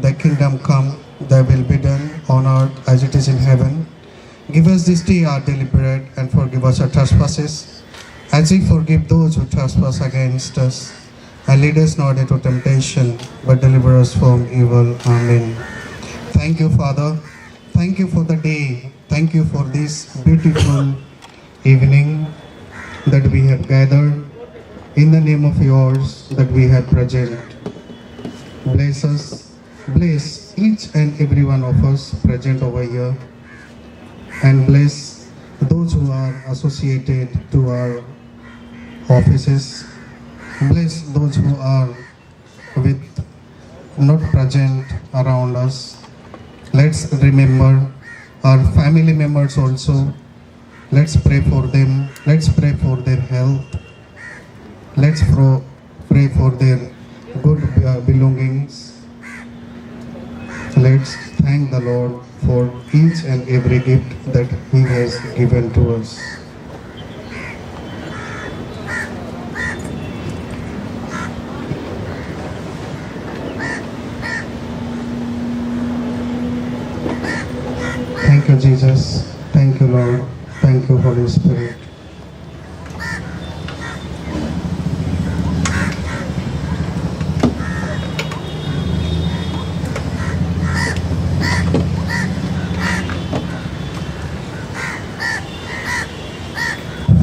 Thy kingdom come, thy will be done on earth as it is in heaven. Give us this day our daily bread and forgive us our trespasses as we forgive those who trespass against us. And lead us not into temptation, but deliver us from evil. Amen. Thank you, Father. Thank you for the day. Thank you for this beautiful evening that we have gathered in the name of yours that we have present. Bless us, bless each and every one of us present over here, and bless those who are associated to our offices. Bless those who are with not present around us. Let's remember our family members also. Let's pray for them. Let's pray for their health. Let's pray for their good belongings. Let's thank the Lord for each and every gift that He has given to us. Thank you, Jesus. Thank you, Lord. Thank you, Holy Spirit.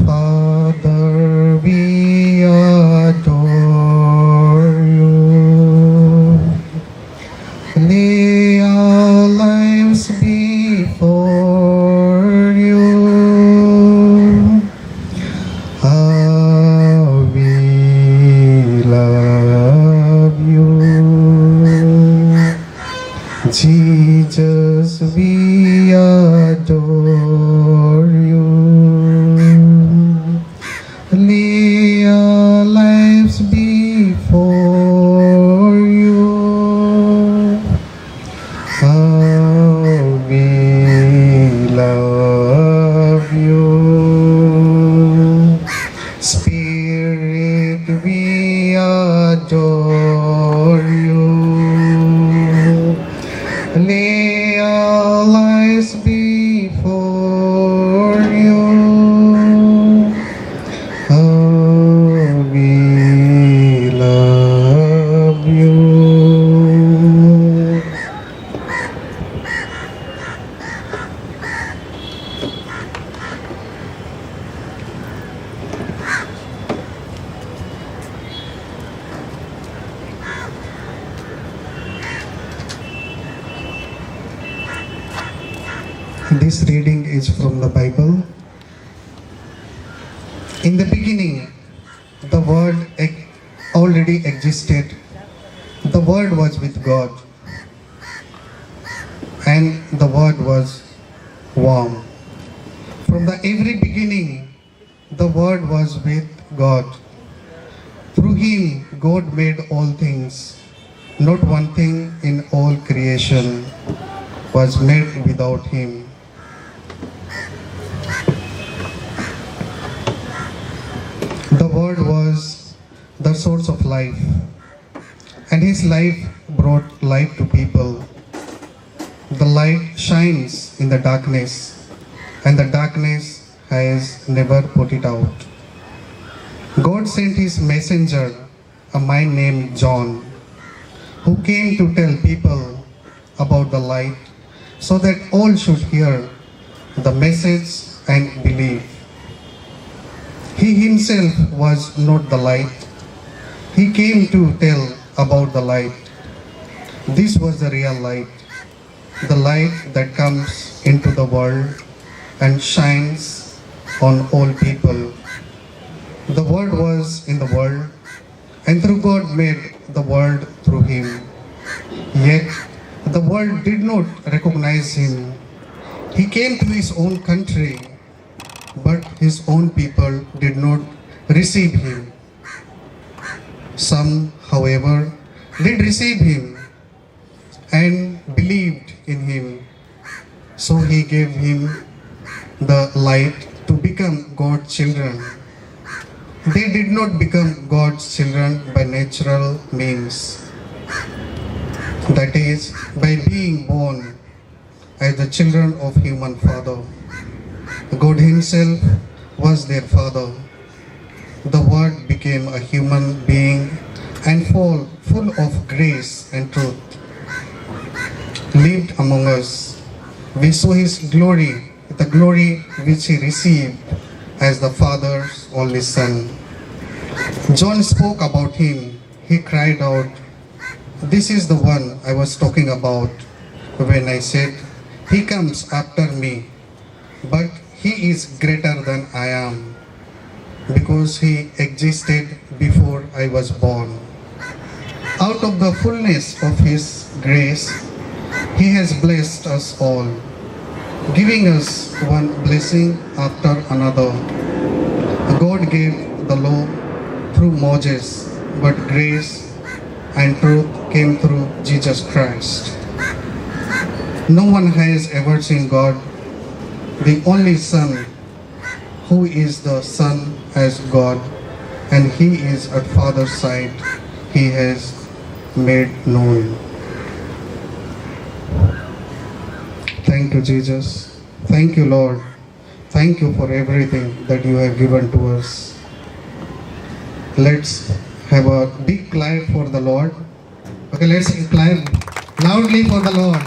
Father, we adore you. Lay our lives before you. How we love you. Jesus, we adore you. Lay our lives before you. How we love you. Spirit, we adore you. Lay our lives before you. How we love you. This reading is from the Bible. In the beginning, the Word already existed. The Word was with God, and the Word was warm. From the every beginning, the Word was with God. Through Him, God made all things. Not one thing in all creation was made without Him. The Word was the source of life, and His life brought life to people. The light shines in the darkness, and the darkness has never put it out. God sent His messenger, a man named John, who came to tell people about the light so that all should hear the message and believe. He himself was not the light. He came to tell about the light. This was the real light, the light that comes into the world and shines on all people. The Word was in the world, and through God made the world through Him. Yet the world did not recognize Him. He came to His own country, but His own people did not receive Him. Some, however, did receive Him and believed in Him. So He gave him the light to become God's children. They did not become God's children by natural means. that is, by being born as the children of human father. God himself was their father. The Word became a human being and full of grace and truth. Lived among us. We saw his glory, the glory which he received as the Father's only Son. John spoke about him. He cried out, "This is the one I was talking about when I said, 'He comes after me, but he is greater than I am, because he existed before I was born.'" Out of the fullness of his grace, he has blessed us all, giving us one blessing after another. God gave the law through Moses, but grace and truth came through Jesus Christ. No one has ever seen God, the only Son, who is the Son as God, and he is at Father's side. He has made known. Thank you, Jesus. Thank you, Lord. Thank you for everything that you have given to us. Let's have a big clap for the Lord. Okay, let's clap loudly for the Lord.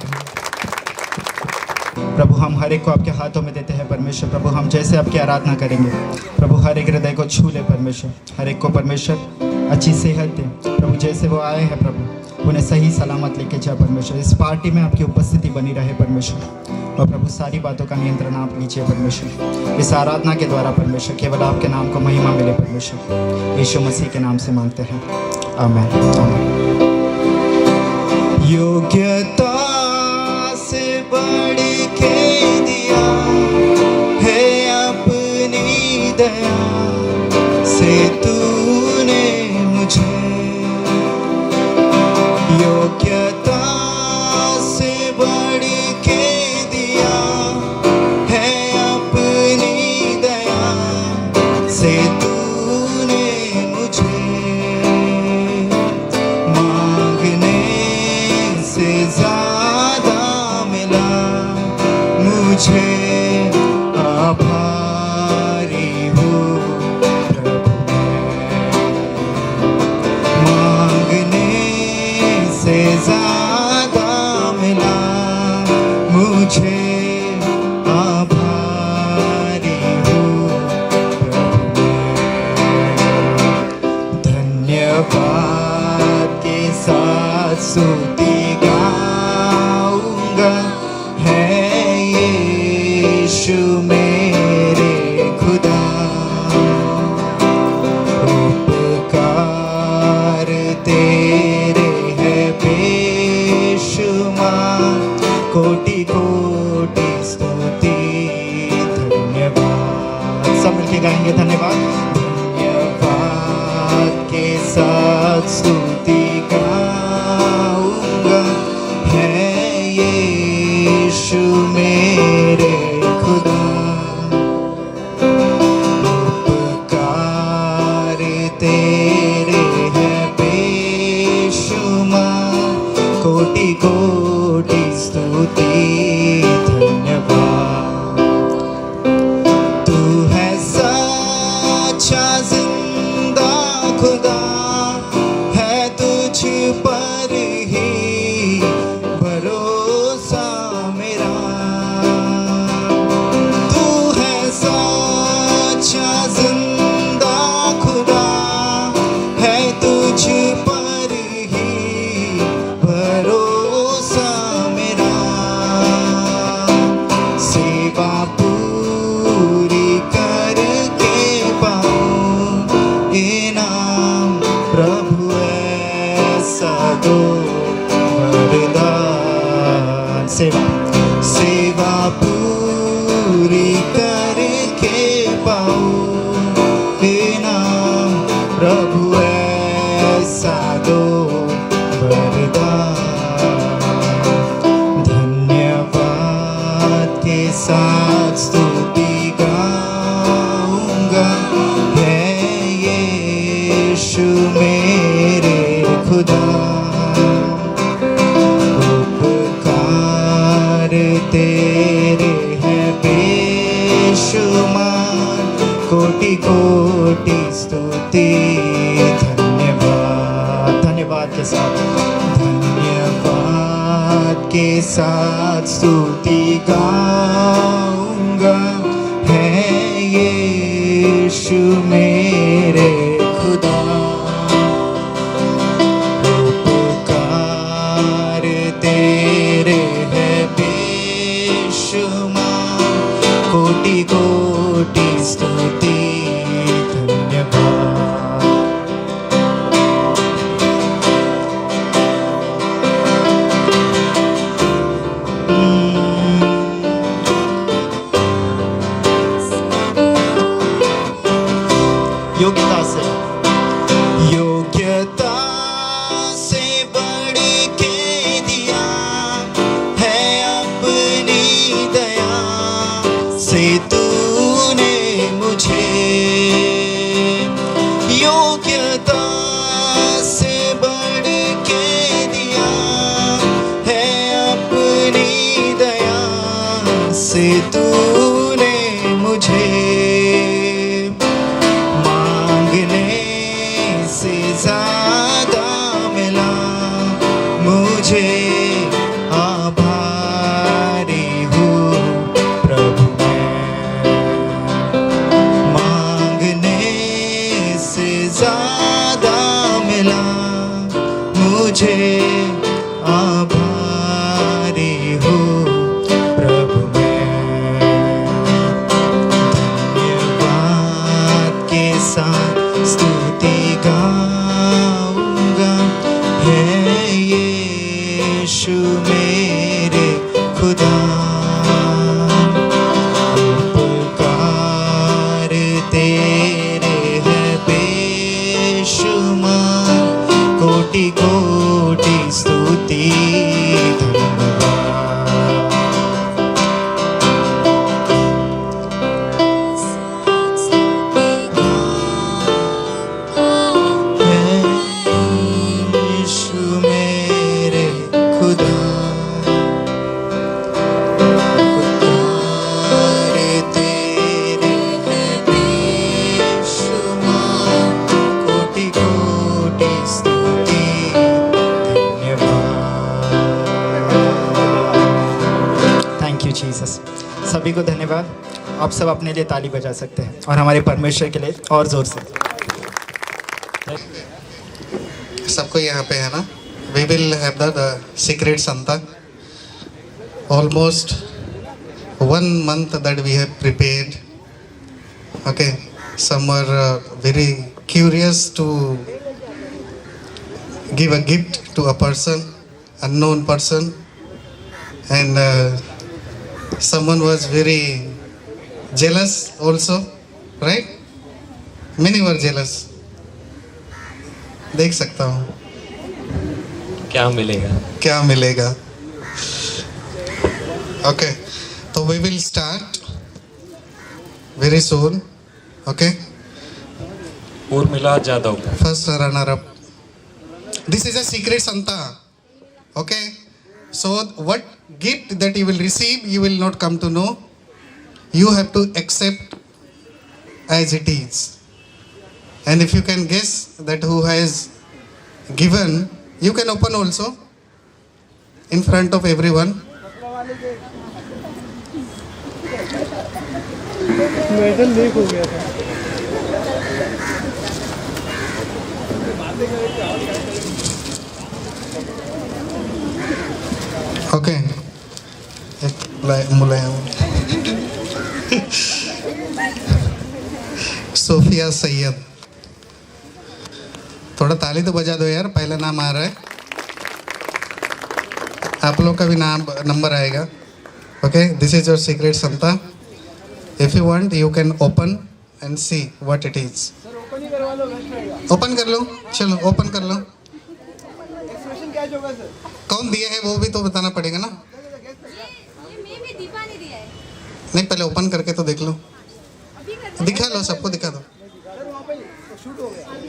प्रभु, हम हर एक को आपके हाथों में देते हैं परमेश्वर। प्रभु, हम जैसे आपकी आराधना करेंगे, प्रभु हर एक हृदय को छू ले परमेश्वर। हर एक को परमेश्वर अच्छी सेहत दे प्रभु। जैसे वो आए हैं प्रभु, उन्हें सही सलामत लेके जा परमेश्वर। इस पार्टी में आपकी उपस्थिति बनी रहे परमेश्वर। और प्रभु, सारी बातों का नियंत्रण आप लीजिए परमेश्वर। इस आराधना के द्वारा परमेश्वर केवल आपके नाम को महिमा मिले परमेश्वर। यीशु मसीह के नाम से मांगते हैं, आमीन, आमीन। योग्यता से बढ़ के दिया है अपनी दया से तूने मुझे। योग्यता से बढ़ के दिया है अपनी दया से तूने मुझे। मांगने से ज्यादा मिला मुझे, आभारी हूँ प्रभु मैं। मांगने से ज्यादा मिला मुझे, आभारी हूँ प्रभु मैं। धन्यवाद के साथ स्तुति गाऊंगा, है यीशु मेरे खुदा। उपकार तेरे है बेशुमार, कोटि कोटि स्तुति धन्यवाद। सब मिलके गाएंगे धन्यवाद। धन्यवाद के साथ स्तुति गाऊंगा, है यीशु मेरे खुदा। उपकार तेरे है बेशुमार, कोटि कोटि स्तुति धन्यवाद। तू है सच्चा जिंदा खुदा, है तुझ पर ही भरोसा मेरा। तू है सच्चा जिंदा खुदा, है तुझ पर ही भरोसा मेरा। सेवा पूरी करके पाऊं इनाम प्रभु ऐसा दो वरदान। सेवा पूरी करके पाऊं इनाम प्रभु ऐसा दो वरदान। धन्यवाद के साथ स्तुति गाऊंगा, है यीशु मेरे खुदा। तेरे हैं बेशुमार, कोटि कोटि स्तुति। धन्यवाद, धन्यवाद के साथ, धन्यवाद के साथ स्तुति गाऊंगा। है यीशु मेरे खुदा, उपकार तेरे है बेशुमार, कोटि कोटि स्तुति। धन्यवाद। योग्यता से, योग्यता से बढ़ के दिया है अपनी दया से तूने मुझे। योग्यता से बढ़ के दिया है अपनी दया से तूने मुझे। से ज्यादा मिला मुझे, आभारी हूँ प्रभु मैं। मांगने से ज्यादा मिला मुझे, आभारी हूँ प्रभु मैं। धन्यवाद के साथ स्तुति गाऊंगा। है यीशु मेरे खुदा, उपकार तेरे है बेशुमार, कोटि कोटि स्तुति। जीसस। सभी को धन्यवाद। आप सब अपने लिए ताली बजा सकते हैं और हमारे परमेश्वर के लिए और जोर से। सबको यहाँ पे है ना, we will have the secret Santa. Almost 1 month that we have prepared. Okay, some are very curious to give a gift to a person, unknown person, and someone was very jealous also, right? Many were jealous. देख सकता हूँ क्या मिलेगा, क्या मिलेगा। Okay, तो we will start very soon. Okay, Urmila Jadhav, first runner up. This is a secret Santa. Okay, so what gift that you will receive, you will not come to know. You have to accept as it is. And if you can guess that who has given, you can open also in front of everyone. Medal leak हो गया था। Okay, एक मुलायम Sophia Syed. थोड़ा ताली तो बजा दो यार, पहला नाम आ रहा है। आप लोग का भी नाम नंबर आएगा। Okay, this is your secret Santa. If you want you can open and see what it is. Open कर लो, चलो ओपन कर लो। कौन दिया है वो भी तो बताना पड़ेगा ना। नहीं, पहले ओपन करके तो देख लो, दिखा लो, सबको दिखा दो।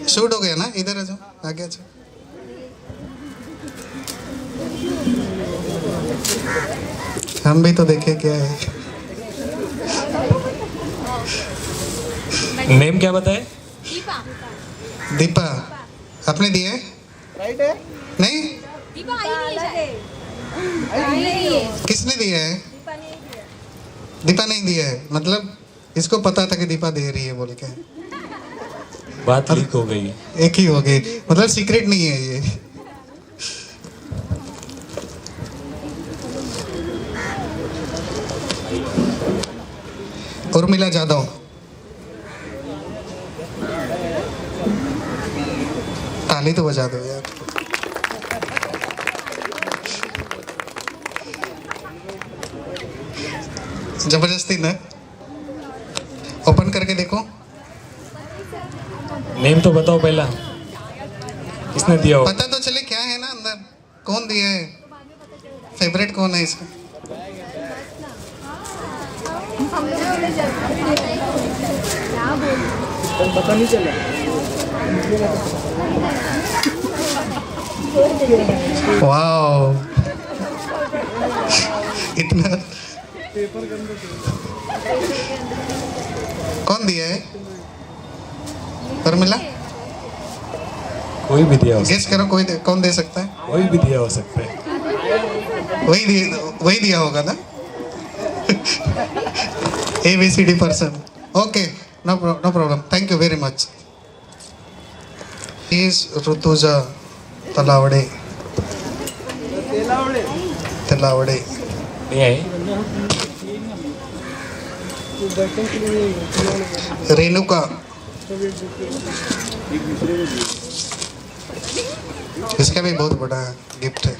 शूट हो गया ना, इधर आ जाओ, आगे आ जाओ। हम भी तो देखे क्या है। नेम क्या बताए? दीपा आपने दिया है? राइट है? नहीं, दीपा आई नहीं है। किसने दिया है? दीपा नहीं दिया है, मतलब इसको पता था कि दीपा दे रही है बोल के। बात लीक हो गई। एक ही हो गई, मतलब सीक्रेट नहीं है ये। उर्मिला जादव। ताली तो बजा दो यार। जबरदस्ती ना, ओपन करके देखो। नेम तो बताओ पहला, किसने दिया हो? पता तो चले क्या है ना अंदर, कौन दिया है, फेवरेट कौन है इसका। पता नहीं चला। वाओ, इतना कौन दिया है? उर्मिला कोई भी दिया हो गेस करो, कोई कौन दे सकता है? कोई भी दिया हो सकता है। वही दिया होगा ना। ABCD person. Okay, no problem, thank you very much. Is Rituja Talawade. Talawade नहीं आई। रेणुका। इसका भी बहुत बड़ा गिफ्ट है,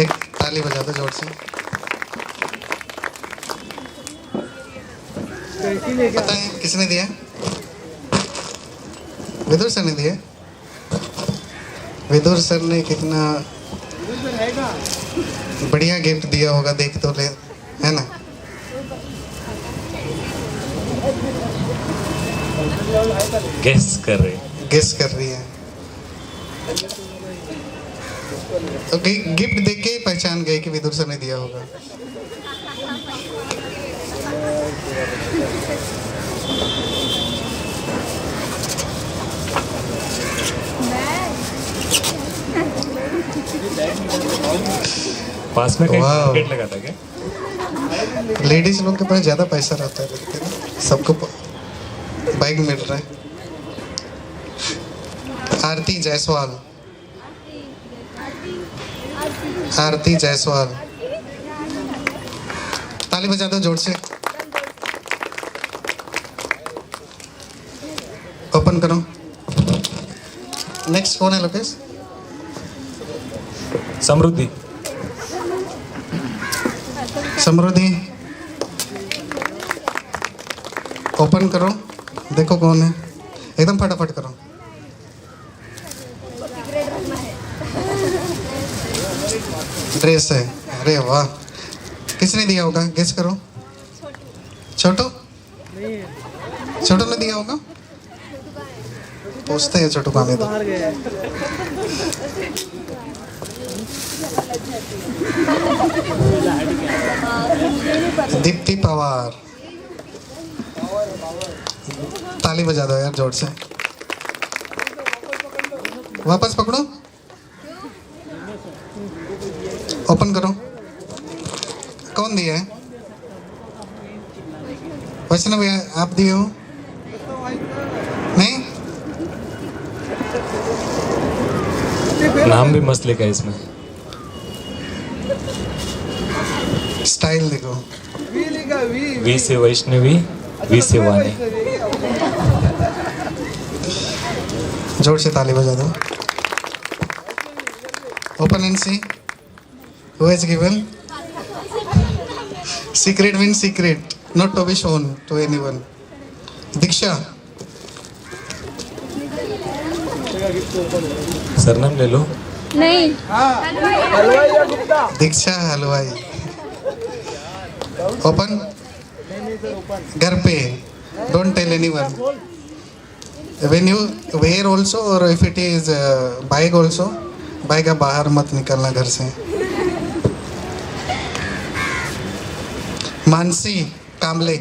एक ताली बजा दो जोर से। पता है किसने दिया? विदुर सर ने दिया। विदुर सर ने कितना बढ़िया गिफ्ट दिया होगा, देख तो ले, है ना। गेस कर रहे। गेस कर रही है तो गिफ्ट देख के ही पहचान गए कि विदुर सर ने दिया होगा। पास में कहीं वाह। टिकट लगा था क्या? लेडीज लोग के पास ज्यादा पैसा रहता है, लेकिन सबको बाइक मिल रहा है। आरती जायसवाल। आरती जायसवाल, ताली बजा दो जोर से। ओपन करो। नेक्स्ट कौन है लोकेश? समृद्धि। समृद्धि, ओपन करो, देखो कौन है, एकदम फटाफट करो। ड्रेस है, अरे वाह, किसने दिया होगा, गेस करो। छोटू, छोटू ने दिया होगा, पूछते हैं छोटू का में तो। बाहर गए हैं। दीप्ति पवार, ताली बजा दो यार जोर से। वापस पकड़ो, ओपन करो, कौन दिया है? वैष्णव आप दिए हो? नहीं, नाम भी मस्त लिखा है इसमें। स्टाइल देखो। वी लिखा, वी वी से वैष्णवी, वी से वाणी। जोर से ताली बजा दो। Open and see who has given. Secret mean secret, not to be shown to anyone. Diksha, surname ले लो। नहीं, हलवाई या गुप्ता? दीक्षा हलवाई। ओपन, घर पे, don't tell anyone. When you wear also or if it is bike also, bike का बाहर मत निकलना घर से। मानसी कामले,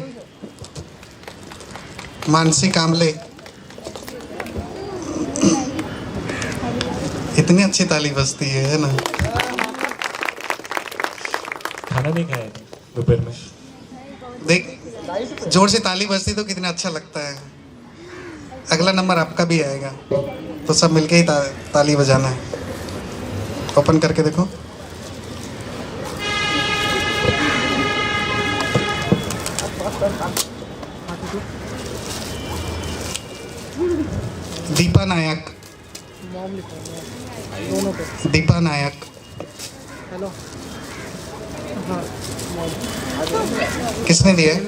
मानसी कामले। इतनी अच्छी ताली बजती है ना। खाना नहीं खाया दोपहर में। देख, जोर से ताली बजती तो कितना अच्छा लगता है। अगला नंबर आपका भी आएगा, तो सब मिलके ही ताली बजाना है। ओपन करके देखो। दीपा नायक, दीपा नायक। किसने दिया है?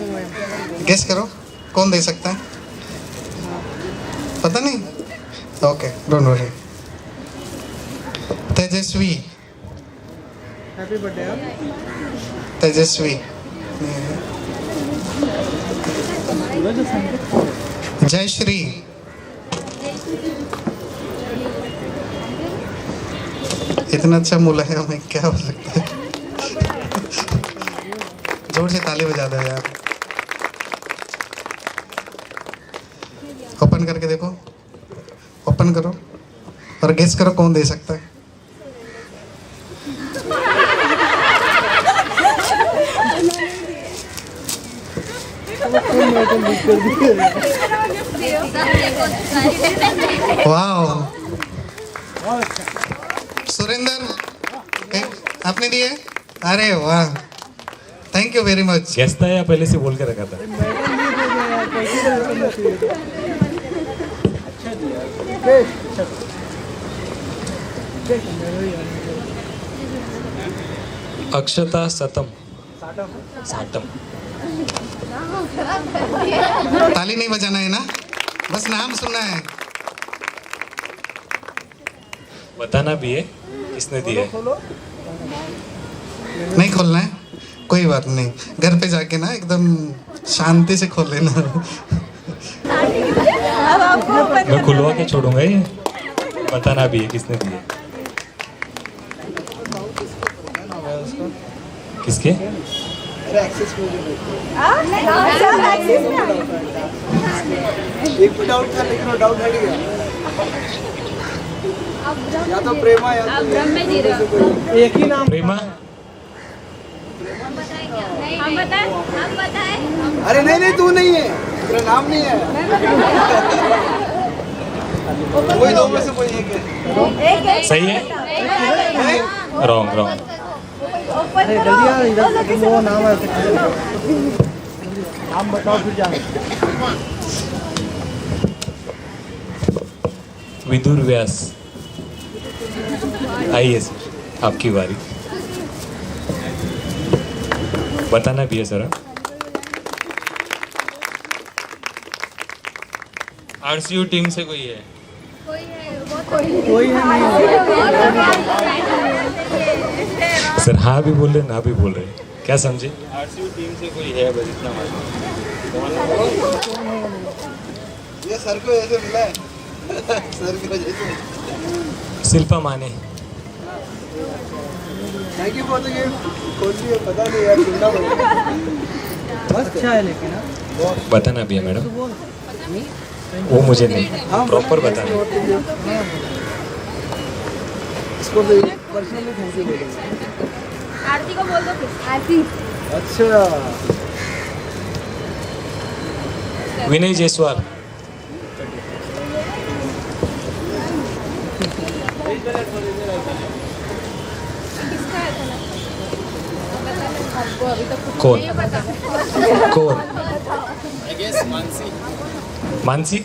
गेस करो, कौन दे सकता है? पता नहीं? Okay, don't worry. Tejaswi, happy birthday. Tejaswi. Jayashree, इतना अच्छा मुला है हमें, क्या हो सकता है। जोर से ताली बजा दो यार। ओपन करके देखो, ओपन करो और गेस करो कौन दे सकता है। वाह, सुरेंद्र, आपने दिए? अरे वाह, thank you very much. Guest था या पहले से बोल के रखा था? अक्षता सतम, साटम। ताली नहीं बजाना है ना, बस नाम सुनना है। बताना भी है किसने दिया है। नहीं खोलना है, कोई बात नहीं। घर पे जाके ना एकदम शांति से खोल लेना। मैं खुलवा के छोड़ूंगा ये। बताना भी है किसने दिया। किसके? एक भी डाउट था लेकिन वो डाउट हट गया। या तो प्रेमा या अब ब्रह्म जी रहो। तो एक ही नाम। प्रेमा। हम बताएं। अरे नहीं नहीं, तू नहीं है, तेरा नाम नहीं है। कोई दो में से कोई एक है। सही है? Wrong wrong. अरे जल्दी आ, इधर वो नाम है। नाम बताओ फिर जा। विदुर व्यास। आइए सर, आपकी बारी। बताना भी है सर। आरसीयू टीम से कोई है? कोई है सर हाँ भी बोल रहे ना भी बोल रहे, क्या समझे? आरसीयू टीम से कोई है, बस इतना मालूम। ये सर को ऐसे मिला है। सर की वजह से। शिल्पा माने। Thank you for the gift. कौन सी है पता नहीं यार, ढूंढना पड़ेगा। अच्छा है लेकिन बताना भी है मैडम। वो मुझे नहीं, प्रॉपर बताना। इसको तो पर्सनली थैंक यू बोलेंगे। आरती को बोल दो फिर। आरती। अच्छा, विनय जायसवाल। कौन कौन? Mansi.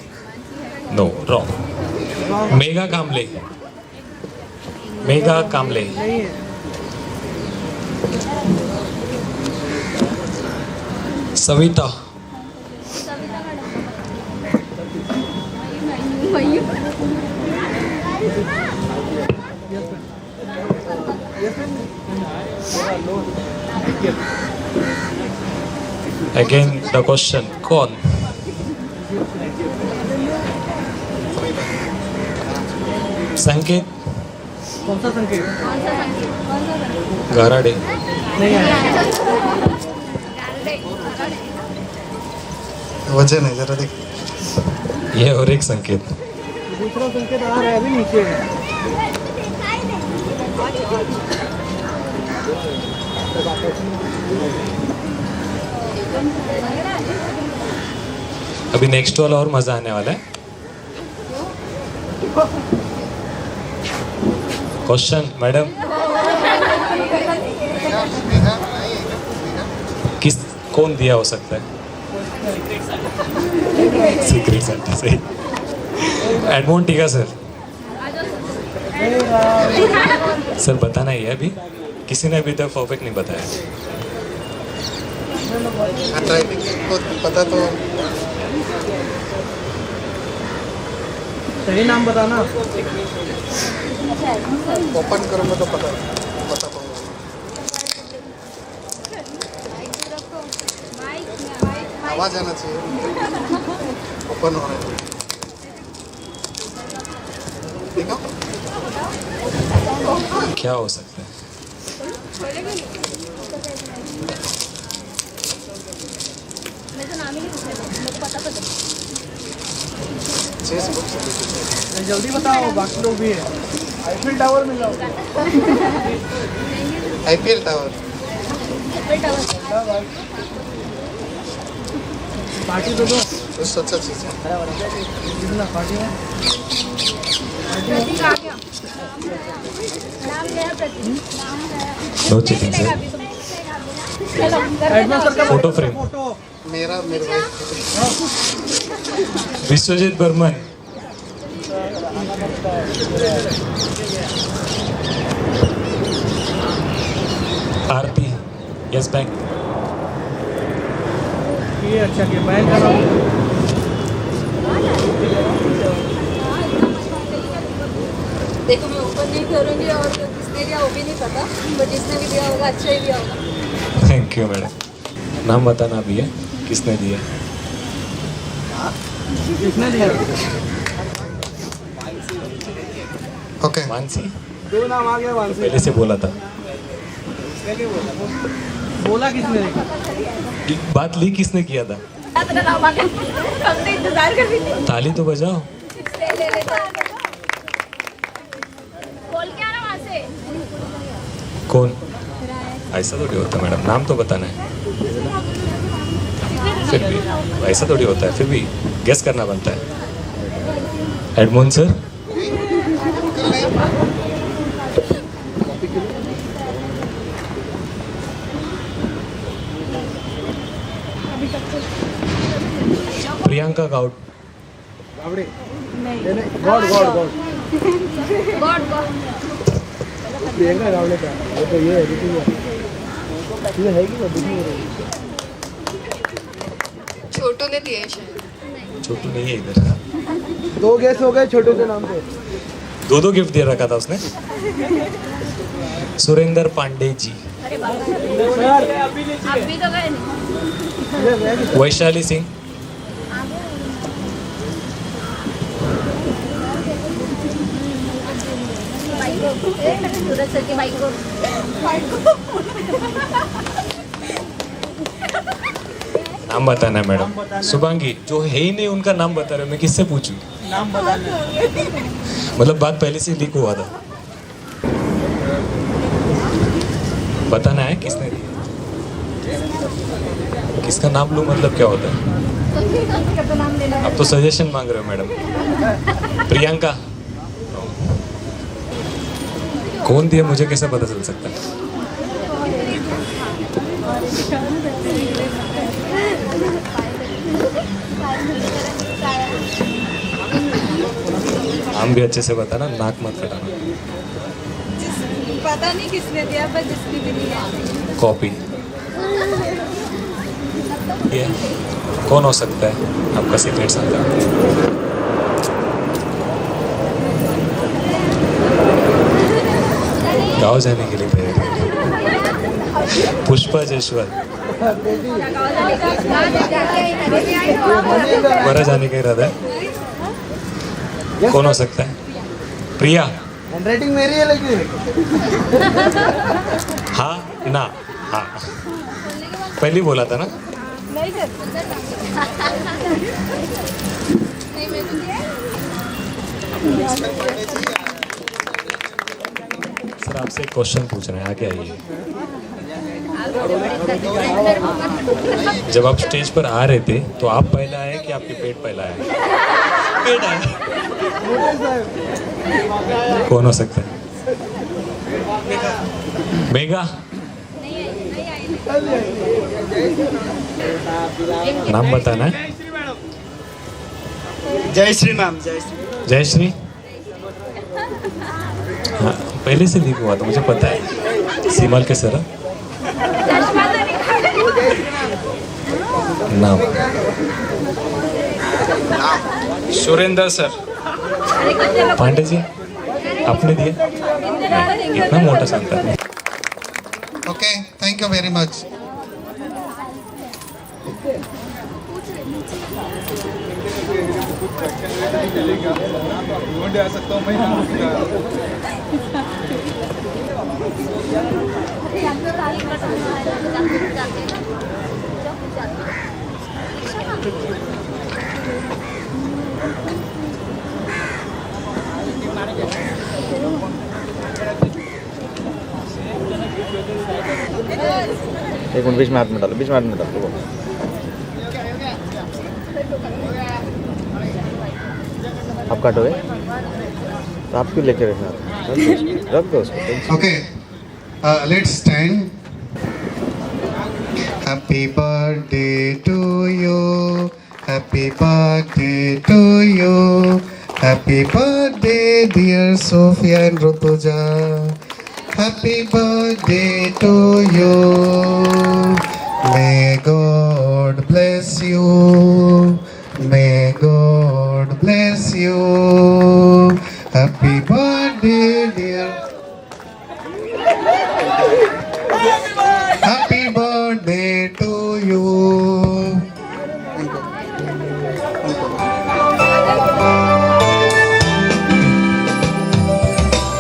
No, wrong. Megha Kamle, Megha Kamle. Savita. Again the question, कौन? संकेत। कौन सा संकेत? गाराडे। नहीं है। वजन है जरा देख। ये और एक संकेत। दूसरा संकेत आ रहा है अभी नीचे है। अभी नेक्स्ट वाला और मजा आने वाला है। क्वेश्चन मैडम, किस कौन दिया हो सकता है? सीक्रेट सेंटर सही। एडमोंड टीका सर। सर बताना ही है अभी, किसी ने अभी तक परफेक्ट नहीं बताया। हैंडराइटिंग को पता तो सही नाम बताना। ओपन करूँगा तो पता पाऊंगा। आवाज आना चाहिए। ओपन हो रहा है। ठीक है? क्या हो सकता है? जल्दी बताओ, बाकी लोग भी है। आईफिल टावर मिल जाओ। IPL tower. पार्टी तो दो। उससे अच्छा चीज़ है। कितना पार्टी है? प्रतीक आ गया। नाम गया Prateek. No cheating sir. Admin sir का फोटो फ्रेम। फोटो। मेरा मेरे विश्वजीत बर्मन। Aarti Yes Bank. ये अच्छा कि बैंक का नाम। देखो मैं ओपन नहीं करूंगी और किसने दिया वो भी नहीं पता, बट जिसने भी दिया होगा अच्छा ही दिया होगा। Thank you madam. नाम बताना भी है, किसने दिया? किसने दिया? ओके। मानसी। दो नाम आ गया वहाँ से। पहले से बोला था। बोला किसने? बात ली किसने किया था? नाम आ गया, हम तो इंतजार कर रही थी। ताली तो बजाओ। ले लेते बोल के आना वहाँ से। कौन? ऐसा थोड़ी होता है मैडम, नाम तो बताना है। फिर भी ऐसा थोड़ी होता है, फिर भी गेस करना बनता है। Edmond sir. Priyanka Gaud. Gawde. God god god. God god Priyanka Gawde का। वो तो ये है दिखी है। ये है कि वो दिखी है। छोटू ने दिए शायद। छोटू नहीं है इधर। दो गैस हो गए छोटू के नाम पे। दो गिफ्ट दे रखा था उसने। सुरेंद्र पांडे जी। सर आप भी तो गए नहीं। वैशाली सिंह। सूरज सर की बाइक को नाम बताना है मैडम। शुभांगी जो है ही नहीं उनका नाम बता रहे हो, मैं किससे पूछूं? नाम बताना। मतलब बात पहले से लीक हुआ था। बताना है किसने दिया। किसका नाम लूं मतलब क्या होता है? अब तो सजेशन मांग रहे हो मैडम। प्रियंका। कौन दिया मुझे कैसे पता चल सकता है? नाम भी अच्छे से बताना, नाक मत कटाना। पता नहीं किसने दिया, पर जिसने भी दिया कॉपी। ये कौन हो सकता है आपका सीक्रेट सांता? गाँव जाने के लिए तैयारी। पुष्पा जयसवाल। बड़ा जाने का इरादा है। कौन हो सकता है? प्रिया। हैंडराइटिंग मेरी है लेकिन। हाँ ना हाँ। पहले ही बोला था ना। नहीं सर नहीं मैं तो सर आपसे एक क्वेश्चन पूछ रहे हैं, आगे आइए। जब आप स्टेज पर आ रहे थे तो आप पहले आए कि आपके पेट पहला आया? पेट आया। कौन हो सकता है? मेघा। नाम बताना है। जय श्री मैम, जय श्री। जयश्री। हाँ पहले से लिखा हुआ था, मुझे पता है। सीमल के सर नाम। सुरेंद्र सर। पांडे जी आपने दिया? इतना मोटा संता है। Okay, thank you very much. आ सकता हूँ मैं। एक मिनट, बीच में हाथ में डालो, बीच में हाथ में डालो। आप काटोगे तो आप क्यों लेके रखना? रख दो उसको। Okay, let's stand. Happy birthday to you. Happy birthday to you. Happy birthday, dear Sophia and Rutuja. Happy birthday to you. May God bless you. May God bless you. Happy birthday, dear. Happy birthday to you.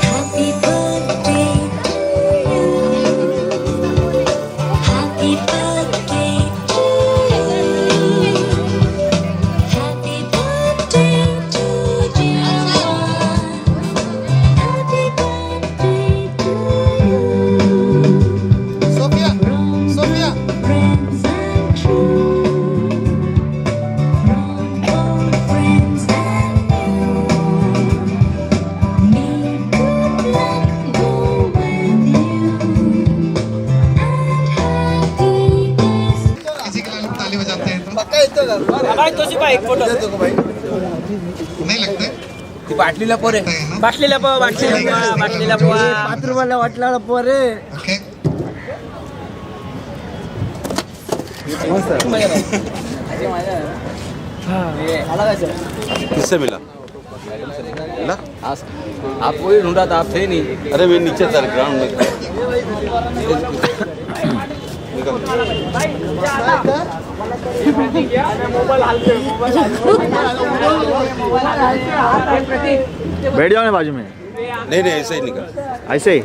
Happy birthday to you. Happy birthday to you. Happy birthday to you. Happy birthday to you. Sophia, Sophia. Friends and true. From old friends and new. May good luck go with you. And happiness. किसी के लिए लोग ताली बजाते हैं तो पक्का येतो का? भाई तोशी भाई एक फोटो येतो का भाई? नहीं लगता है? ती बाटलीला पोरे लगता है ना? बाटलीला पोवा बाटलीला पोवा बाथरूमला वाटला पोरे. Okay. किससे मिला? मिला? आप वही ढूंढा था, आप थे नहीं। अरे मैं नीचे था ग्राउंड में। बैठ जाओ ना बाजू में। नहीं नहीं ऐसे ही निकल, ऐसे ही।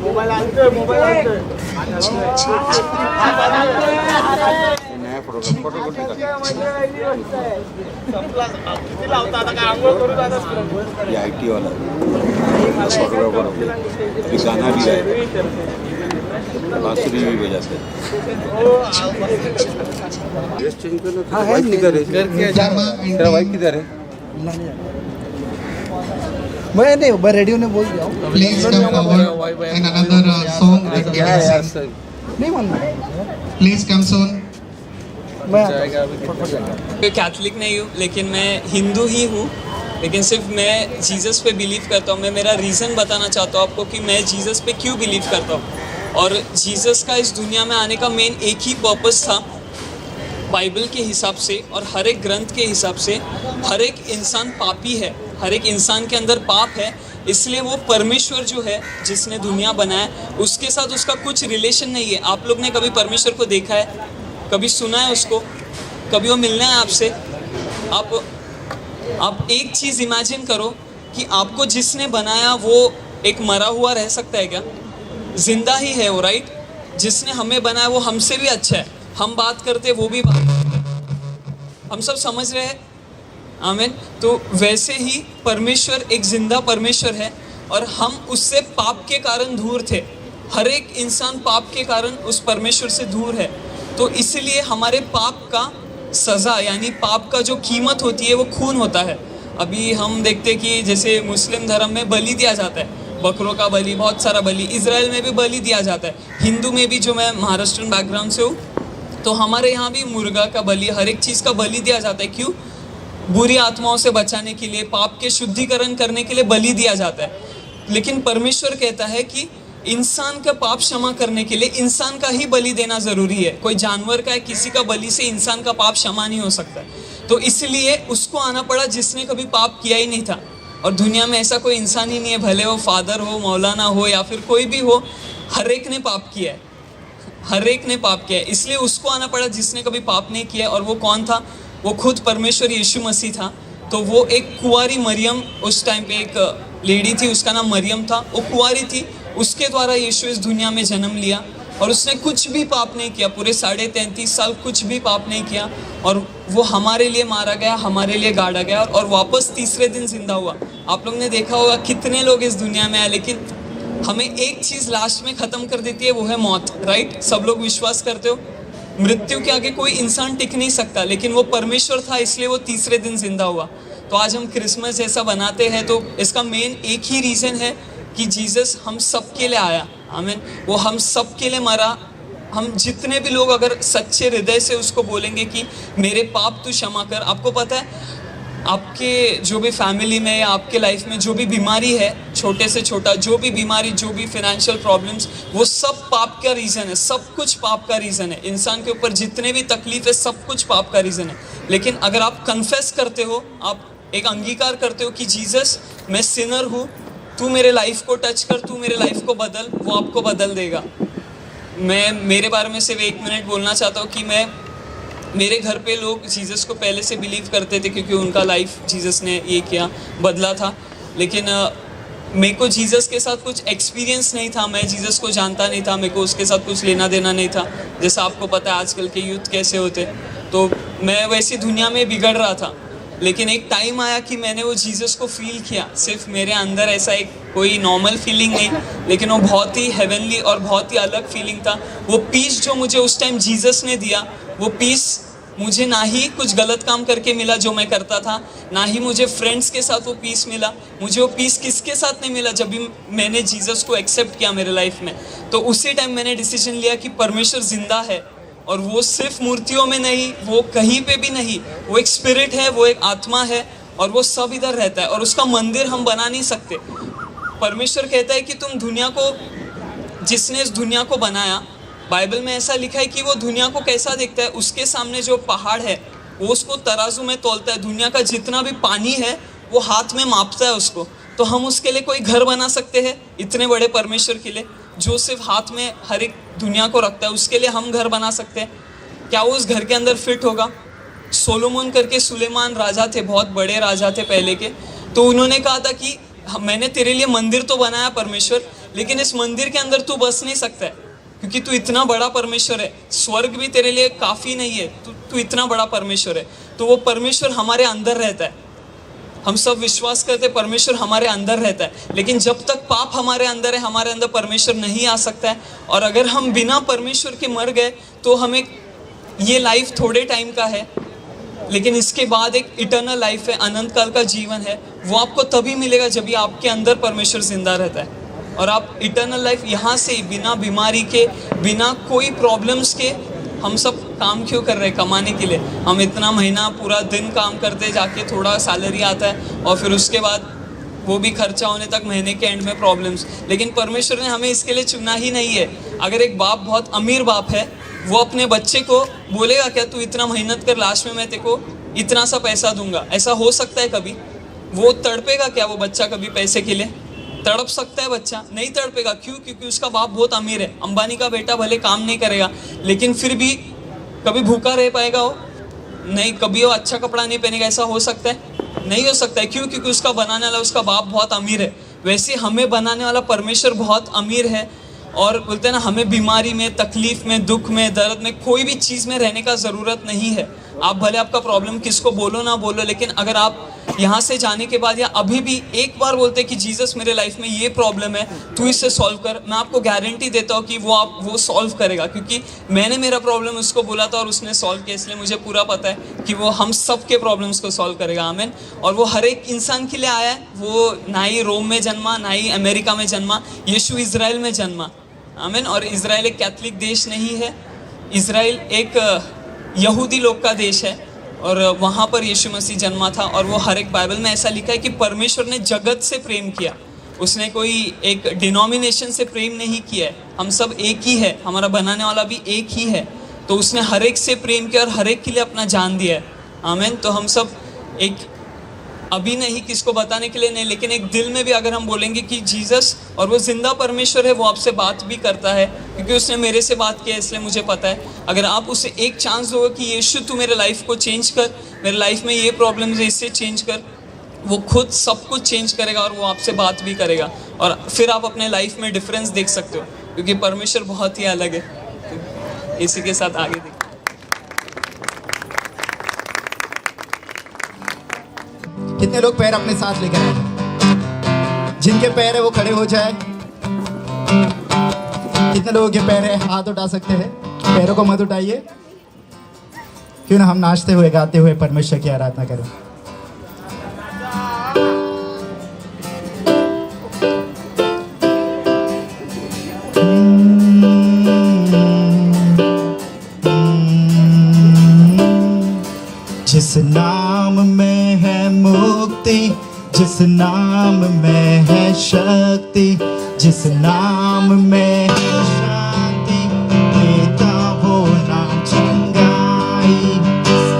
मोबाईल आणतोय, मोबाईल आणतोय. नया फोटो किती लावता आता काय आंघोळ करून जातात. ये IT वाला फोटोग्राफर अभी गाना भी है, बांसुरी भी बजाते हैं। ड्रेस चेंज करना। वाइफ किधर है? तेरा वाइफ किधर है? मैं नहीं रेडियो ने बोल दिया. Please come forward and another song that we can sing. नहीं मानना. Please come soon. मैं कैथलिक नहीं हूँ लेकिन मैं हिंदू ही हूँ, लेकिन सिर्फ मैं जीसस पे बिलीव करता हूँ। मैं मेरा रीज़न बताना चाहता हूँ आपको कि मैं जीसस पे क्यों बिलीव करता हूँ। और जीसस का इस दुनिया में आने का मेन एक ही पर्पस था, बाइबल के हिसाब से और हर एक ग्रंथ के हिसाब से हर एक इंसान पापी है, हर एक इंसान के अंदर पाप है। इसलिए वो परमेश्वर जो है जिसने दुनिया बनाया उसके साथ उसका कुछ रिलेशन नहीं है। आप लोग ने कभी परमेश्वर को देखा है, कभी सुना है उसको, कभी वो मिलना है आपसे? आप आप एक चीज़ इमेजिन करो कि आपको जिसने बनाया वो एक मरा हुआ रह सकता है क्या? जिंदा ही है वो, राइट? जिसने हमें बनाया वो हमसे भी अच्छा है, हम बात करते वो भी बात करते, हम सब समझ रहे हैं? आमीन। तो वैसे ही परमेश्वर एक जिंदा परमेश्वर है और हम उससे पाप के कारण दूर थे। हर एक इंसान पाप के कारण उस परमेश्वर से दूर है। तो इसलिए हमारे पाप का सज़ा यानी पाप का जो कीमत होती है वो खून होता है। अभी हम देखते कि जैसे मुस्लिम धर्म में बलि दिया जाता है, बकरों का बलि, बहुत सारा बलि, इज़राइल में भी बलि दिया जाता है, हिंदू में भी, जो मैं महाराष्ट्रन बैकग्राउंड से हूँ तो हमारे यहाँ भी मुर्गा का बलि, हर एक चीज़ का बलि दिया जाता है। क्यों? बुरी आत्माओं से बचाने के लिए, पाप के शुद्धिकरण करने के लिए बलि दिया जाता है। लेकिन परमेश्वर कहता है कि इंसान का पाप क्षमा करने के लिए इंसान का ही बलि देना ज़रूरी है। कोई जानवर का या किसी का बलि से इंसान का पाप क्षमा नहीं हो सकता। तो इसलिए उसको आना पड़ा जिसने कभी पाप किया ही नहीं था। और दुनिया में ऐसा कोई इंसान ही नहीं है, भले वो फादर हो, मौलाना हो या फिर कोई भी हो, हर एक ने पाप किया है, हर एक ने पाप किया है। इसलिए उसको आना पड़ा जिसने कभी पाप नहीं किया। और वो कौन था? वो खुद परमेश्वर यीशु मसीह था। तो वो एक कुंवारी मरियम, उस टाइम पे एक लेडी थी, उसका नाम मरियम था, वो कुंवारी थी, उसके द्वारा यीशु इस दुनिया में जन्म लिया। और उसने कुछ भी पाप नहीं किया, पूरे 33.5 साल कुछ भी पाप नहीं किया। और वो हमारे लिए मारा गया, हमारे लिए गाड़ा गया और वापस तीसरे दिन जिंदा हुआ। आप लोग ने देखा होगा कितने लोग इस दुनिया में आए, लेकिन हमें एक चीज़ लास्ट में ख़त्म कर देती है, वो है मौत, राइट? सब लोग विश्वास करते हो मृत्यु के आगे कोई इंसान टिक नहीं सकता, लेकिन वो परमेश्वर था इसलिए वो तीसरे दिन जिंदा हुआ। तो आज हम क्रिसमस जैसा बनाते हैं तो इसका मेन एक ही रीज़न है कि जीसस हम सब के लिए आया। आमीन। वो हम सब के लिए मरा। हम जितने भी लोग अगर सच्चे हृदय से उसको बोलेंगे कि मेरे पाप तू क्षमा कर, आपको पता है आपके जो भी फैमिली में या आपके लाइफ में जो भी बीमारी है, छोटे से छोटा जो भी बीमारी, जो भी फाइनेंशियल प्रॉब्लम्स, वो सब पाप का रीज़न है। सब कुछ पाप का रीज़न है। इंसान के ऊपर जितने भी तकलीफ है सब कुछ पाप का रीज़न है। लेकिन अगर आप कन्फेस करते हो, आप एक अंगीकार करते हो कि जीसस मैं सिनर हूँ, तू मेरे लाइफ को टच कर, तू मेरे लाइफ को बदल, वो आपको बदल देगा। मैं मेरे बारे में सिर्फ 1 मिनट बोलना चाहता हूँ कि मेरे घर पे लोग जीसस को पहले से बिलीव करते थे क्योंकि उनका लाइफ जीसस ने ये किया, बदला था। लेकिन मेरे को जीसस के साथ कुछ एक्सपीरियंस नहीं था, मैं जीसस को जानता नहीं था, मेरे को उसके साथ कुछ लेना देना नहीं था। जैसा आपको पता है आजकल के यूथ कैसे होते, तो मैं वैसी दुनिया में बिगड़ रहा था। लेकिन एक टाइम आया कि मैंने वो जीसस को फील किया। सिर्फ मेरे अंदर ऐसा एक कोई नॉर्मल फीलिंग नहीं, लेकिन वो बहुत ही हेवनली और बहुत ही अलग फीलिंग था। वो पीस जो मुझे उस टाइम जीसस ने दिया, वो पीस मुझे ना ही कुछ गलत काम करके मिला जो मैं करता था, ना ही मुझे फ्रेंड्स के साथ वो पीस मिला। मुझे वो पीस किसके साथ नहीं मिला? जब भी मैंने जीसस को एक्सेप्ट किया मेरे लाइफ में, तो उसी टाइम मैंने डिसीजन लिया कि परमेश्वर जिंदा है। और वो सिर्फ मूर्तियों में नहीं, वो कहीं पे भी नहीं, वो एक स्पिरिट है, वो एक आत्मा है और वो सब इधर रहता है। और उसका मंदिर हम बना नहीं सकते। परमेश्वर कहता है कि तुम दुनिया को, जिसने इस दुनिया को बनाया, बाइबल में ऐसा लिखा है कि वो दुनिया को कैसा देखता है, उसके सामने जो पहाड़ है वो उसको तराजू में तौलता है। दुनिया का जितना भी पानी है वो हाथ में मापता है उसको। तो हम उसके लिए कोई घर बना सकते हैं इतने बड़े परमेश्वर के लिए जो सिर्फ हाथ में हर एक दुनिया को रखता है, उसके लिए हम घर बना सकते हैं? क्या वो उस घर के अंदर फिट होगा? सोलोमन करके सुलेमान राजा थे, बहुत बड़े राजा थे पहले के, तो उन्होंने कहा था कि मैंने तेरे लिए मंदिर तो बनाया परमेश्वर, लेकिन इस मंदिर के अंदर तू बस नहीं सकता है क्योंकि तू इतना बड़ा परमेश्वर है। स्वर्ग भी तेरे लिए काफ़ी नहीं है, तू इतना बड़ा परमेश्वर है। तो वो परमेश्वर हमारे अंदर रहता है। हम सब विश्वास करते परमेश्वर हमारे अंदर रहता है, लेकिन जब तक पाप हमारे अंदर है, हमारे अंदर परमेश्वर नहीं आ सकता है। और अगर हम बिना परमेश्वर के मर गए तो हमें ये लाइफ थोड़े टाइम का है, लेकिन इसके बाद एक इटर्नल लाइफ है, अनंत काल का जीवन है। वो आपको तभी मिलेगा जब भी आपके अंदर परमेश्वर जिंदा रहता है। और आप इटर्नल लाइफ यहाँ से ही, बिना बीमारी के, बिना कोई प्रॉब्लम्स के, हम सब काम क्यों कर रहे हैं? कमाने के लिए। हम इतना महीना पूरा दिन काम करते, जाके थोड़ा सैलरी आता है और फिर उसके बाद वो भी खर्चा होने तक महीने के एंड में प्रॉब्लम्स। लेकिन परमेश्वर ने हमें इसके लिए चुना ही नहीं है। अगर एक बाप बहुत अमीर बाप है, वो अपने बच्चे को बोलेगा क्या तू इतना मेहनत कर, लास्ट में मैं तेरे को इतना सा पैसा दूंगा? ऐसा हो सकता है कभी? वो तड़पेगा क्या वो बच्चा कभी पैसे के लिए? तड़प सकता है बच्चा? नहीं तड़पेगा। क्यों? क्योंकि उसका बाप बहुत अमीर है। अंबानी का बेटा भले काम नहीं करेगा, लेकिन फिर भी कभी भूखा रह पाएगा वो? नहीं। कभी वो अच्छा कपड़ा नहीं पहनेगा? ऐसा हो सकता है? नहीं हो सकता है। क्यों? क्योंकि उसका बनाने वाला, उसका बाप बहुत अमीर है। वैसे हमें बनाने वाला परमेश्वर बहुत अमीर है, और बोलते हैं ना, हमें बीमारी में, तकलीफ में, दुख में, दर्द में, कोई भी चीज़ में रहने का ज़रूरत नहीं है। आप भले आपका प्रॉब्लम किसको बोलो ना बोलो, लेकिन अगर आप यहाँ से जाने के बाद या अभी भी एक बार बोलते कि जीसस मेरे लाइफ में ये प्रॉब्लम है, तू इसे सॉल्व कर, मैं आपको गारंटी देता हूँ कि वो सॉल्व करेगा। क्योंकि मैंने मेरा प्रॉब्लम उसको बोला था और उसने सॉल्व किया, इसलिए मुझे पूरा पता है कि वो हम सब के प्रॉब्लम्स को सॉल्व करेगा। आमीन। और वो हर एक इंसान के लिए आया है। वो ना ही रोम में जन्मा, ना ही अमेरिका में जन्मा, यीशु इज़राइल में जन्मा। आमीन। और इज़राइल एक कैथलिक देश नहीं है, इज़राइल एक यहूदी लोग का देश है, और वहाँ पर यीशु मसीह जन्मा था। और वो हर एक बाइबल में ऐसा लिखा है कि परमेश्वर ने जगत से प्रेम किया, उसने कोई एक डिनोमिनेशन से प्रेम नहीं किया है। हम सब एक ही है, हमारा बनाने वाला भी एक ही है, तो उसने हर एक से प्रेम किया और हर एक के लिए अपना जान दिया है। आमीन। तो हम सब एक, अभी नहीं किसको बताने के लिए नहीं, लेकिन एक दिल में भी अगर हम बोलेंगे कि जीसस, और वो जिंदा परमेश्वर है, वो आपसे बात भी करता है, क्योंकि उसने मेरे से बात किया इसलिए मुझे पता है। अगर आप उसे एक चांस दोगे कि यीशु तू मेरे लाइफ को चेंज कर, मेरे लाइफ में ये प्रॉब्लम है इससे चेंज कर, वो खुद सब कुछ चेंज करेगा और वो आपसे बात भी करेगा। और फिर आप अपने लाइफ में डिफरेंस देख सकते हो, क्योंकि परमेश्वर बहुत ही अलग है। तो इसी के साथ आगे देखिए। कितने लोग पैर अपने साथ लेकर आए हैं? जिनके पैर है वो खड़े हो जाए। कितने लोगों के पैर है हाथ उठा सकते हैं? पैरों को मत उठाइए। क्यों ना हम नाचते हुए गाते हुए परमेश्वर की आराधना करें। जिस नाम में है मुक्ति, जिस नाम में है शक्ति, जिस नाम में है शांति, देता वो नाम चंगाई।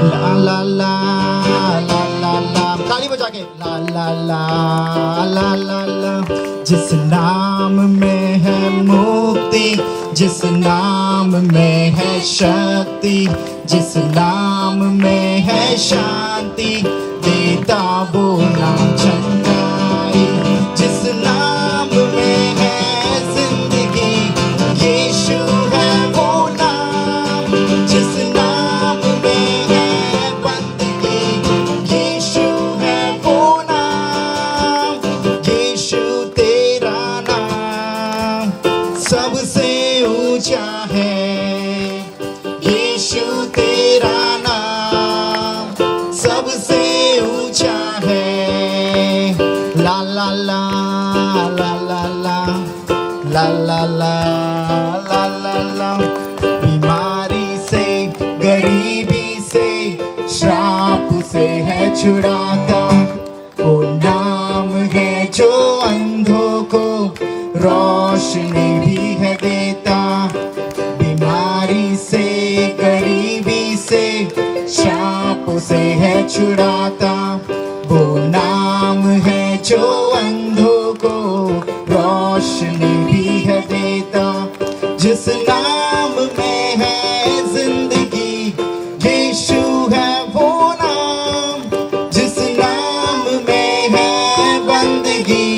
ला ला ला ला ला ला, ताली बजा के ला ला ला ला ला ला। जिस नाम में है मुक्ति, जिस नाम में है शक्ति, जिस नाम में है शांति, देता वो नाम चंगाई। जिस नाम में है जिंदगी, यीशु है वो नाम। जिस नाम में है बंदगी, यीशु है वो नाम। यीशु तेरा नाम सबसे ऊंचा है। यीशु तेरा नाम सबसे ऊंचा है। ला ला ला ला ला ला ला ला ला ला ला ला। बीमारी से, गरीबी से, श्राप से है छुड़ाता। वो नाम है जो अंधों को रोशनी भी है देता। बीमारी से, गरीबी से, श्राप से है छुड़ाता। वो नाम है जो अंधों को रोशनी भी है देता। जिस नाम में है जिंदगी, यीशु है वो नाम। जिस नाम में है बंदगी,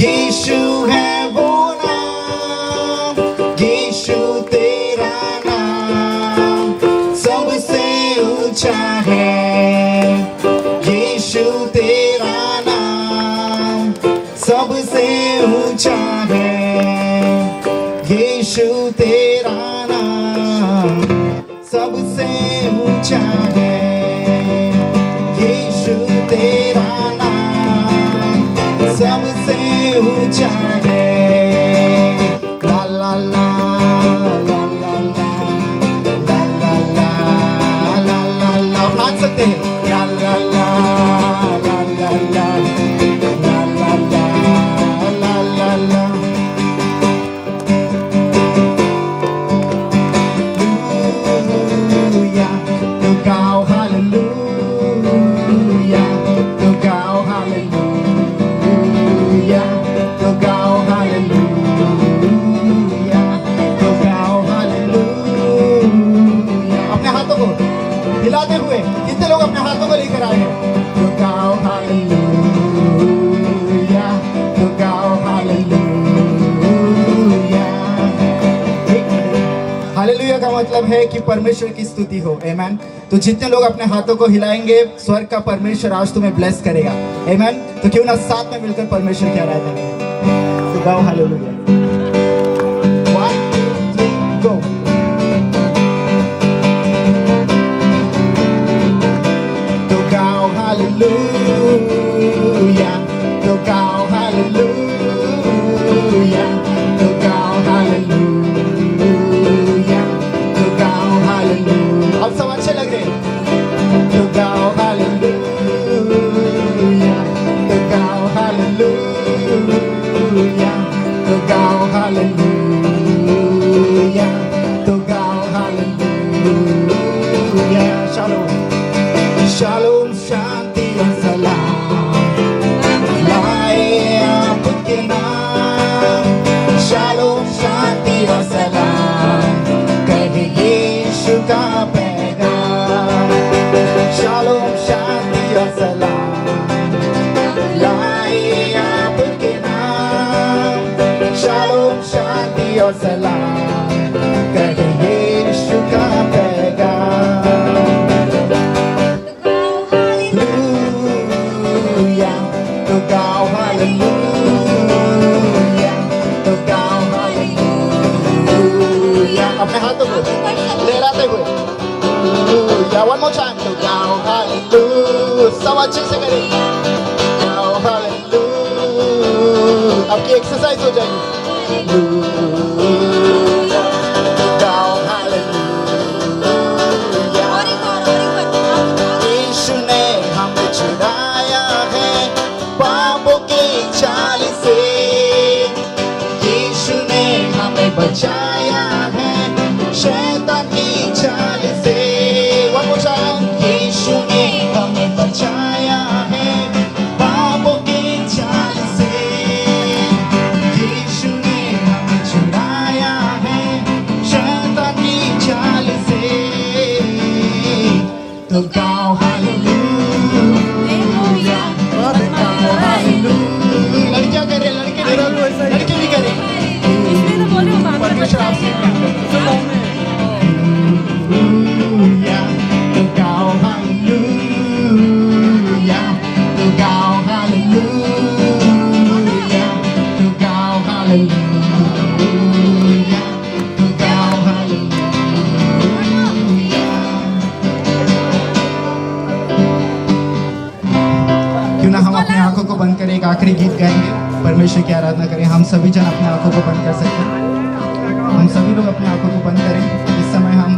यीशु है वो नाम। यीशु तेरा नाम सबसे ऊंचा है। यीशु तेरा नाम सबसे ऊंचा है। यीशु तेरा नाम सबसे ऊंचा है। यीशु तेरा नाम सबसे ऊंचा है। ला ला ला ला ला ला ला ला ला ला ला। नाच सकते हैं। ला ला ला ला ला ला ला ला ला ला ला। Look out, hallelujah. Look out, hallelujah. Look out, hallelujah. Look out, hallelujah. अपने हाथों को हिलाते हुए कितने लोग अपने हाथों को लेकर आए हैं? Look out, है कि परमेश्वर की स्तुति हो। आमेन। तो जितने लोग अपने हाथों को हिलाएंगे, स्वर्ग का परमेश्वर आज तुम्हें ब्लेस करेगा। आमेन। तो क्यों ना साथ में मिलकर परमेश्वर की आराधना करें। तो गाओ हालेलुया। 1 2 3 गो। तो गाओ हालेलुया, तो गाओ हालेलुया, तो गाओ हालेलुया, तो गाओ हालेलुया। अब सब अच्छे लग रहे हैं। तो गाओ हालेलुया, तो गाओ हालेलुया, तो गाओ हालेलुया, तो गाओ हालेलुया। शालोम शालोम, शांति और सलाम लाए आपके नाम। शालोम शांति और सलाम कहे यीशु का पैगाम। शालोम शांति और सलाम लाए आपके नाम। शालोम शांति और सलाम कहे यीशु का पैगाम। हालेलुया, तो गाओ हालेलुया, तो गाओ हालेलुया। अपने हाथों को लहराते हुए या वन मोर टाइम। तो गाओ हालेलुया, सब अच्छे से करें। गाओ हालेलुया, आपकी एक्सरसाइज हो जाएगी। तो गाओ हालेलुया। यीशु ने हमें छुड़ाया है पापों के जाल से। यीशु ने हमें बचाया है शैतान की चाल से। One more time. यीशु ने हमें बचाया है पापों के जाल से। यीशु ने हमें छुड़ाया है शैतान की चाल से। तो गाओ हालेलुया, गाओ हालेलुया। लड़कियां करें, लड़के नहीं, लड़के भी करें। परमेश्वर आपसे हालेलुया, तो गाओ हालेलुया, तो गाओ हालेलुया, तो गाओ हालेलुया, तो गाओ हालेलुया। क्यों ना हम अपनी आंखों को बंद करें, एक आखिरी गीत गाएंगे, परमेश्वर की आराधना करें। हम सभी जन अपने आंखों को बंद कर सकते हैं। हम सभी लोग अपनी आंखों को बंद करें। इस समय हम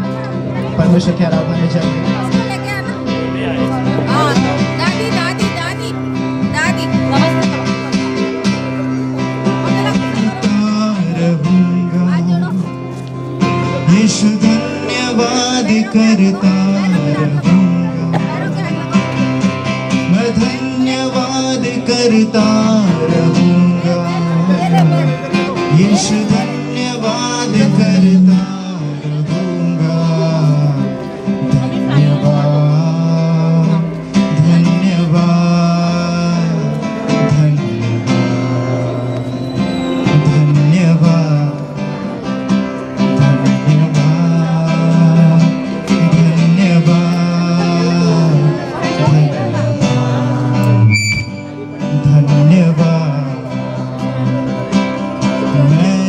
परमेश्वर की आराधना में चलेंगे। दादी दादी दादी दादी नमस्ते। यीशु धन्यवाद करता रहूंगा, मैं धन्यवाद करता रहूंगा। यीशु धन्यवाद करता रहूंगा। धन्यवाद धन्यवाद धन्यवाद धन्यवाद धन्यवाद धन्यवाद। मैं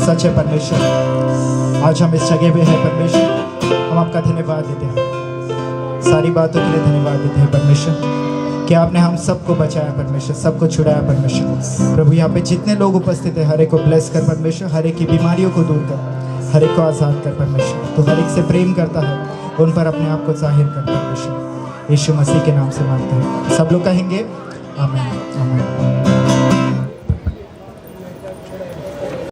सच्चे परमेश्वर, आज हम इस जगह पे हैं परमेश्वर, हम आपका धन्यवाद देते हैं, सारी बातों के लिए धन्यवाद देते हैं परमेश्वर कि आपने हम सबको बचाया परमेश्वर, सबको छुड़ाया परमेश्वर। प्रभु यहाँ पे जितने लोग उपस्थित हैं हर एक को ब्लेस कर परमेश्वर, हर एक की बीमारियों को दूर कर, हर एक को आज़ाद कर परमेश्वर। तो हर एक से प्रेम करता है, उन पर अपने आप को जाहिर कर परमेश्वर। यीशु मसीह के नाम से मांगते हैं, सब लोग कहेंगे आमीन आमीन।